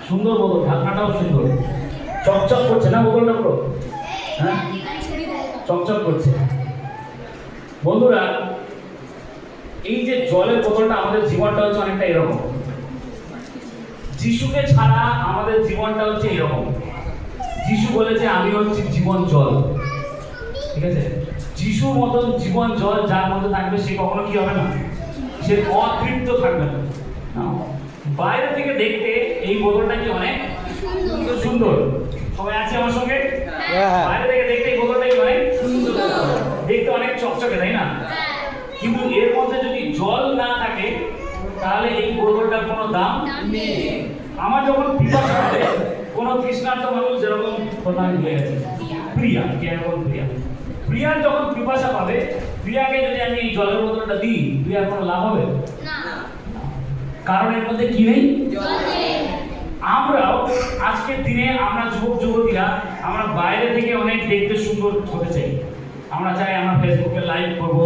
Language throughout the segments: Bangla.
সুন্দর বোতল, ঢাকনাটাও সুন্দর, চকচক করছে না বোতলটা পুরো? হ্যাঁ, চকচক করছে। বন্ধুরা, এই যে জলের বোতলটা, আমাদের জীবনটা হচ্ছে অনেকটা এরকম। যিশুকে ছাড়া আমাদের জীবনটা হচ্ছে এরকম। যিশু বলেছে আমি হচ্ছি জীবন জল, ঠিক আছে? যিশুর মতন জীবন জল যার মধ্যে থাকবে সে কখনো কি হবে না, সে অতৃপ্ত থাকবে না। বাইরে থেকে দেখতে এই বোতলটা কি অনেক সুন্দর, সবাই আছে আমার সঙ্গে? বাইরে থেকে দেখতে এই বোতলটা কি অনেক সুন্দর, দেখতে অনেক চকচকে, তাই না? কিন্তু এর মধ্যে যদি জল না থাকে তাহলে এই বোতলটার কোনো দাম নেই। আমার যখন পিপাসা হবে, কোনো তৃষ্ণার্ত মানুষ যেরকম কথা হয়ে গেছে, প্রিয়া, কে এখন প্রিয়া, প্রিয়ার যখন পিপাসা পাবে, প্রিয়াকে যদি আমি এই জলের বোতলটা দিই, প্রিয়ার কোনো লাভ হবে না, কারণ এর মধ্যে কি নেই, জল নেই। আমরাও আজকের দিনে আমরা যুবক যুবতীরা আমরা বাইরে থেকে অনেক দেখতে সুন্দর হতে চাই। আমরা চাই আমরা ফেসবুকে লাইভ করব,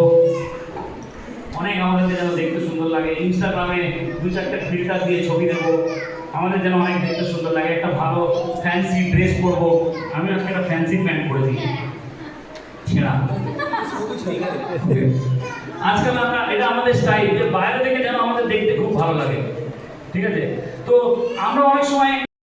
অনেক আমাদের যেন দেখতে সুন্দর লাগে, ইনস্টাগ্রামে দু চারটে ফিল্টার দিয়ে ছবি দেবো, আমাদের যেন অনেক দেখতে সুন্দর লাগে, একটা ভালো ফ্যান্সি ড্রেস পরবো। আমি আজকে একটা ফ্যান্সি প্যান্ট পরেছি, ছেঁড়া। আজকাল আমরা, এটা আমাদের স্টাইল যে বাইরে থেকে যেন আমাদের দেখতে খুব ভালো লাগে, ঠিক আছে? তো আমরা অনেক সময়